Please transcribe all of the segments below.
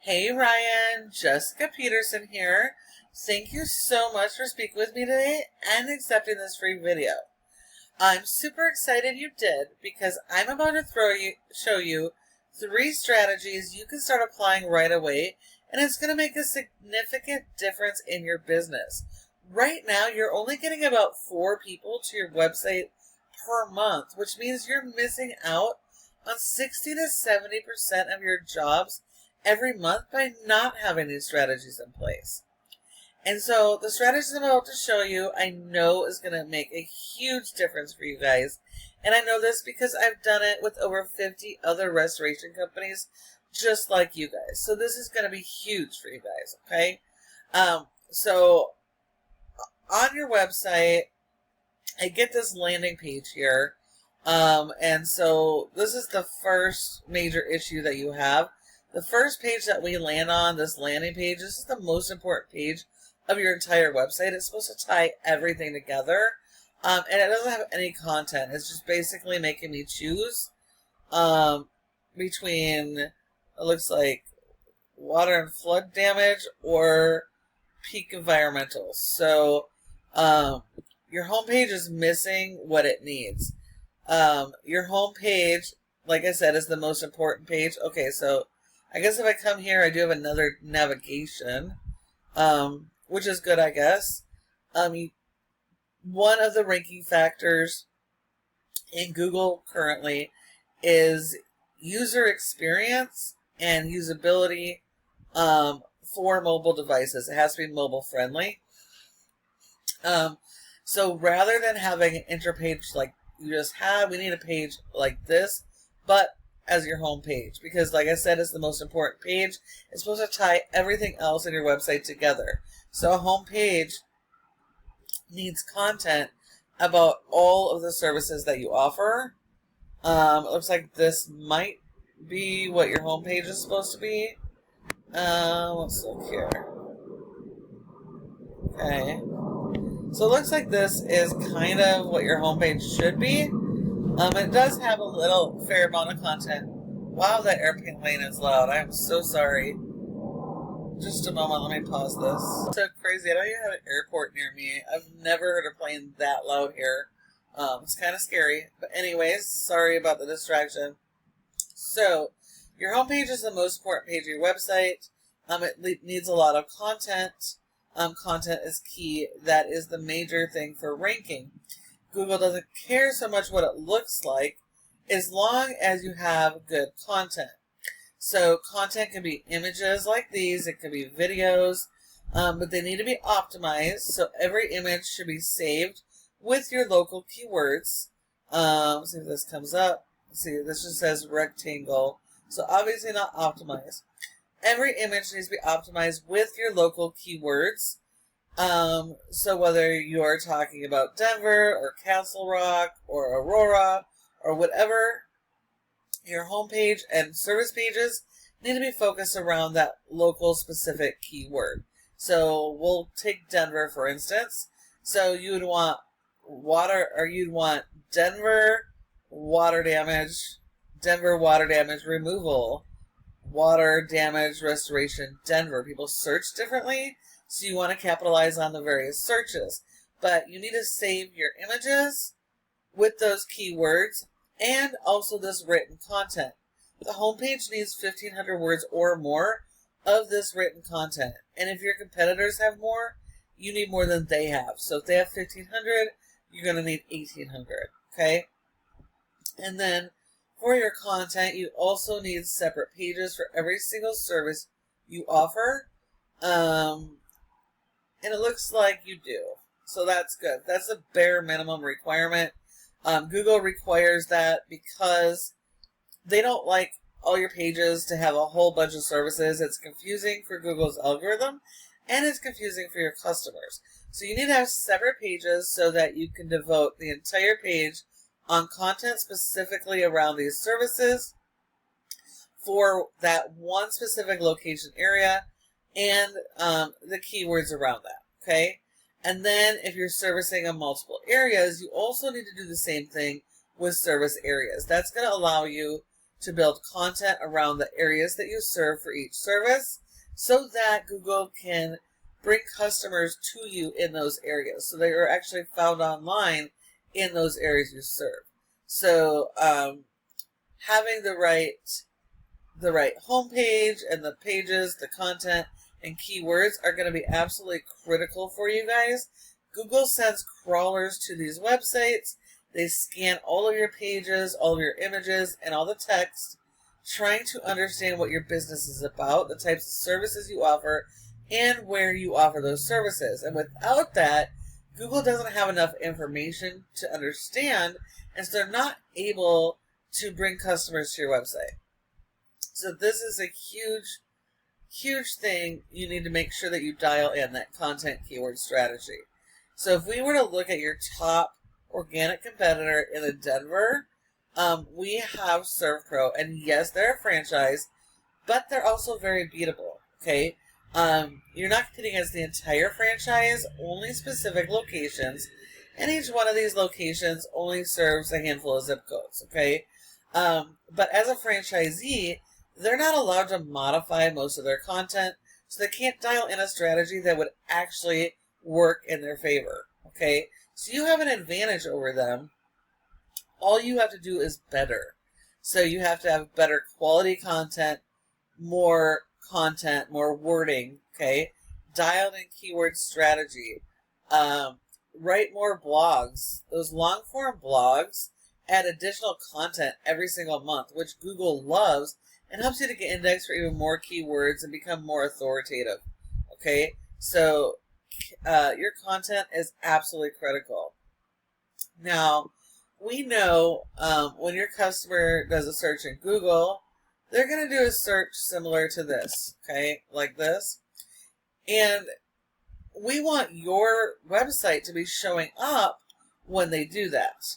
Hey Ryan, Jessica Peterson here. Thank you so much for speaking with me today and accepting this free video. I'm super excited you did because I'm about to show you 3 strategies you can start applying right away, and it's going to make a significant difference in your business. Right now, you're only getting about 4 people to your website per month, which means you're missing out on 60 to 70% of your jobs every month by not having these strategies in place. And so the strategies I'm about to show you, I know is going to make a huge difference for you guys. And I know this because I've done it with over 50 other restoration companies just like you guys. So this is going to be huge for you guys, okay? So on your website, I get this landing page here. And so this is the first major issue that you have. The first page that we land on, this landing page, this is the most important page of your entire website. It's supposed to tie everything together. And it doesn't have any content. It's just basically making me choose between, it looks like, water and flood damage or peak environmentals. So your homepage is missing what it needs. Your homepage, like I said, is the most important page. Okay, so I guess if I come here, I do have another navigation, which is good, I guess. One of the ranking factors in Google currently is user experience and usability for mobile devices. It has to be mobile friendly. So rather than having an interpage like you just have, we need a page like this, but as your home page, because like I said, it's the most important page. It's supposed to tie everything else in your website together. So a home page needs content about all of the services that you offer. It looks like this might be what your home page is supposed to be. Let's look here. Okay. So it looks like this is kind of what your homepage should be. It does have a little fair amount of content. Wow, that airplane plane is loud. I am so sorry. Just a moment, let me pause this. It's so crazy. I don't even have an airport near me. I've never heard a plane that loud here. It's kind of scary. But anyways, sorry about the distraction. So, your homepage is the most important page of your website. It needs a lot of content. Content is key. That is the major thing for ranking. Google doesn't care so much what it looks like as long as you have good content. So content can be images like these. It can be videos, but they need to be optimized. So every image should be saved with your local keywords. Let's see if this comes up. Let's see, this just says rectangle. So obviously not optimized. Every image needs to be optimized with your local keywords. So whether you're talking about Denver or Castle Rock or Aurora or whatever, your homepage and service pages need to be focused around that local specific keyword. So we'll take Denver for instance. So you would want water, or you'd want Denver water damage removal, water damage restoration Denver. People search differently. So you want to capitalize on the various searches. But you need to save your images with those keywords and also this written content. The homepage needs 1,500 words or more of this written content. And if your competitors have more, you need more than they have. So if they have 1,500, you're going to need 1,800. Okay? And then for your content, you also need separate pages for every single service you offer. And it looks like you do. So that's good. That's a bare minimum requirement. Google requires that because they don't like all your pages to have a whole bunch of services. It's confusing for Google's algorithm, and it's confusing for your customers. So you need to have separate pages so that you can devote the entire page on content specifically around these services for that one specific location area and the keywords around that, okay? And then if you're servicing in multiple areas, you also need to do the same thing with service areas. That's going to allow you to build content around the areas that you serve for each service so that Google can bring customers to you in those areas. So they are actually found online in those areas you serve. So having the right homepage and the pages, the content, and keywords are going to be absolutely critical for you guys. Google sends crawlers to these websites. They scan all of your pages, all of your images, and all the text, trying to understand what your business is about, the types of services you offer, and where you offer those services. And without that, Google doesn't have enough information to understand, and so they're not able to bring customers to your website. So this is a huge thing. You need to make sure that you dial in that content keyword strategy. So if we were to look at your top organic competitor in the Denver, we have ServPro, and yes, they're a franchise, but they're also very beatable. Okay, you're not competing against the entire franchise, only specific locations, and each one of these locations only serves a handful of zip codes. Okay, but as a franchisee, they're not allowed to modify most of their content, so they can't dial in a strategy that would actually work in their favor. Okay, so you have an advantage over them. All you have to do is better. So you have to have better quality content, more wording, okay? Dialed in keyword strategy. Write more blogs. Those long form blogs add additional content every single month, which Google loves and helps you to get indexed for even more keywords and become more authoritative. Okay, so your content is absolutely critical. Now, we know when your customer does a search in Google, they're going to do a search similar to this, okay, like this. And we want your website to be showing up when they do that.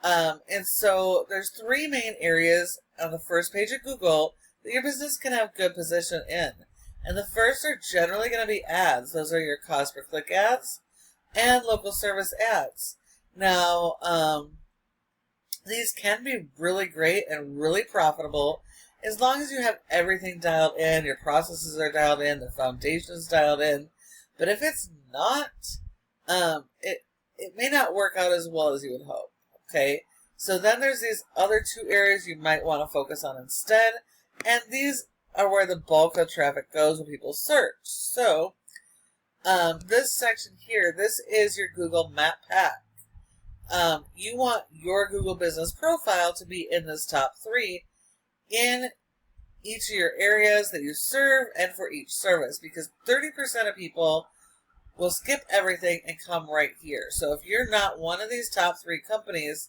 And so there's three main areas on the first page of Google that your business can have good position in. And the first are generally going to be ads. Those are your cost per click ads and local service ads. Now, these can be really great and really profitable as long as you have everything dialed in, your processes are dialed in, the foundation is dialed in. But if it's not, it may not work out as well as you would hope. Okay, so then there's these other two areas you might want to focus on instead, and these are where the bulk of traffic goes when people search. So this section here, this is your Google Map Pack. You want your Google business profile to be in this top three in each of your areas that you serve and for each service, because 30% of people will skip everything and come right here. So if you're not one of these top three companies,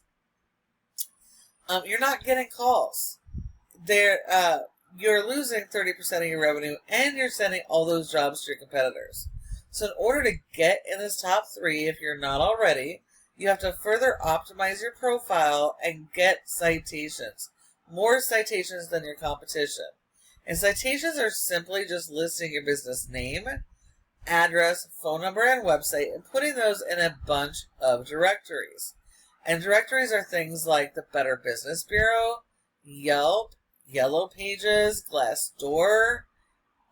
you're not getting calls. You're losing 30% of your revenue, and you're sending all those jobs to your competitors. So in order to get in this top three, if you're not already, you have to further optimize your profile and get citations. More citations than your competition. And citations are simply just listing your business name, address, phone number, and website, and putting those in a bunch of directories. And directories are things like the Better Business Bureau, Yelp, Yellow Pages, Glassdoor,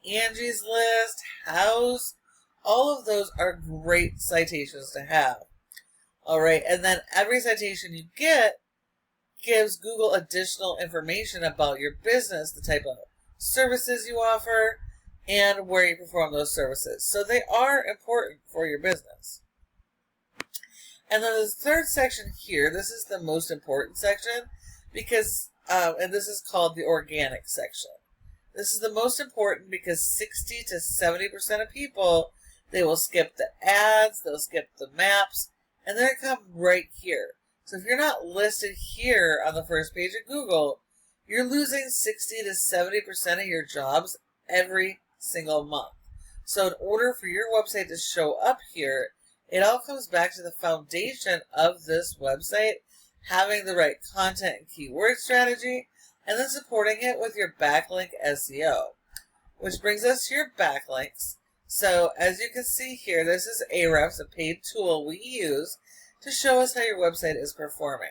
Angie's List, House. All of those are great citations to have. All right, and then every citation you get gives Google additional information about your business, the type of services you offer, and where you perform those services. So they are important for your business. And then the third section here, this is the most important section, because, and this is called the organic section. This is the most important because 60 to 70% of people, they will skip the ads, they'll skip the maps, and then come right here. So if you're not listed here on the first page of Google, you're losing 60 to 70% of your jobs every single month. So in order for your website to show up here, it all comes back to the foundation of this website, having the right content and keyword strategy, and then supporting it with your backlink SEO. Which brings us to your backlinks. So as you can see here, this is Ahrefs, a paid tool we use to show us how your website is performing.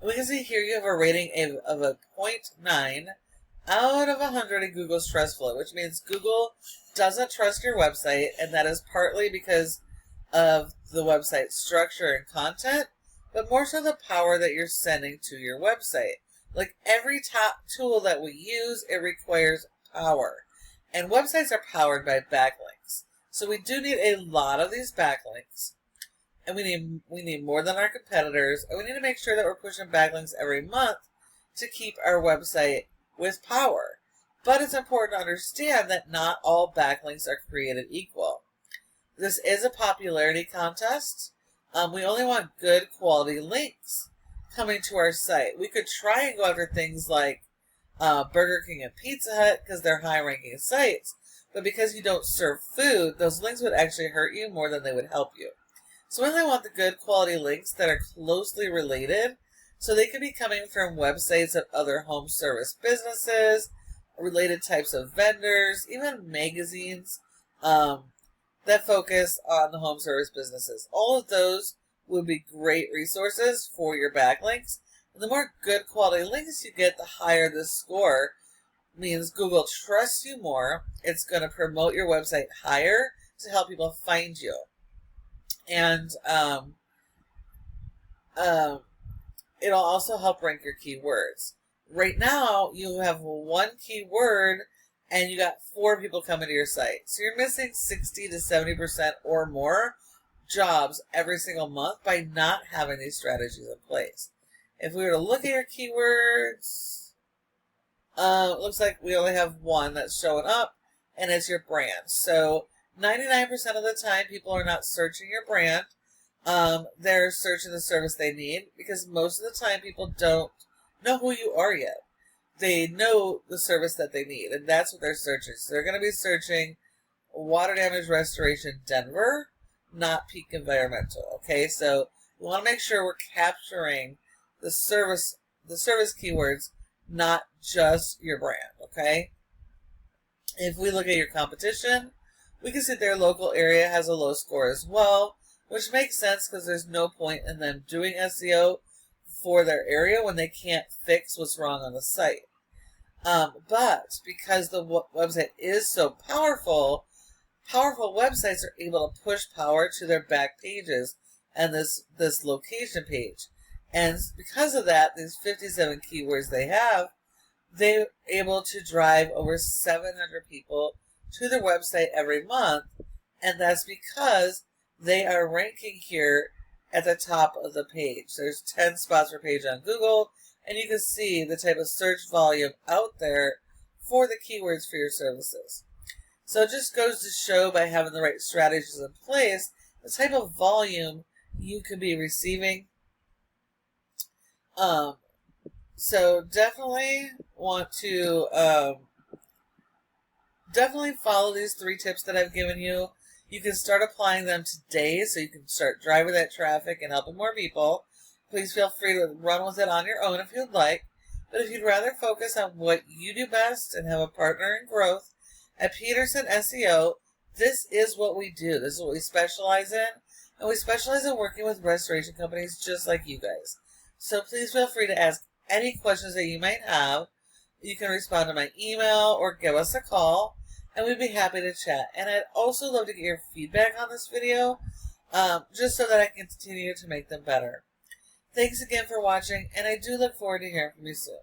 And we can see here you have a rating of a 0.9 out of 100 in Google's trust flow, which means Google doesn't trust your website, and that is partly because of the website structure and content, but more so the power that you're sending to your website. Like every top tool that we use, it requires power. And websites are powered by backlinks. So we do need a lot of these backlinks. And we need more than our competitors. And we need to make sure that we're pushing backlinks every month to keep our website with power. But it's important to understand that not all backlinks are created equal. This is a popularity contest. We only want good quality links coming to our site. We could try and go after things like Burger King and Pizza Hut because they're high-ranking sites. But because you don't serve food, those links would actually hurt you more than they would help you. So we only want the good quality links that are closely related. So they could be coming from websites of other home service businesses, related types of vendors, even magazines that focus on the home service businesses. All of those would be great resources for your backlinks. And the more good quality links you get, the higher the score. Means Google trusts you more. It's going to promote your website higher to help people find you. And it'll also help rank your keywords. Right now, you have one keyword and you got 4 people coming to your site. So you're missing 60 to 70% or more jobs every single month by not having these strategies in place. If we were to look at your keywords, it looks like we only have one that's showing up, and it's your brand. So 99% of the time, people are not searching your brand. They're searching the service they need, because most of the time people don't know who you are yet. They know the service that they need, and that's what they're searching. So they're going to be searching water damage restoration Denver, not peak environmental. Okay, so we want to make sure we're capturing the service keywords, not just your brand. Okay, if we look at your competition, we can see their local area has a low score as well, which makes sense because there's no point in them doing SEO for their area when they can't fix what's wrong on the site. But because the website is so powerful websites are able to push power to their back pages and this location page. And because of that, these 57 keywords they're able to drive over 700 people to their website every month. And that's because they are ranking here at the top of the page. There's 10 spots per page on Google, and you can see the type of search volume out there for the keywords for your services. So it just goes to show, by having the right strategies in place, the type of volume you could be receiving. So definitely want to definitely follow these 3 tips that I've given you. You can start applying them today, so you can start driving that traffic and helping more people. Please feel free to run with it on your own if you'd like. But if you'd rather focus on what you do best and have a partner in growth, at Peterson SEO, this is what we do. This is what we specialize in. And we specialize in working with restoration companies just like you guys. So please feel free to ask any questions that you might have. You can respond to my email or give us a call, and we'd be happy to chat. And I'd also love to get your feedback on this video, just so that I can continue to make them better. Thanks again for watching, and I do look forward to hearing from you soon.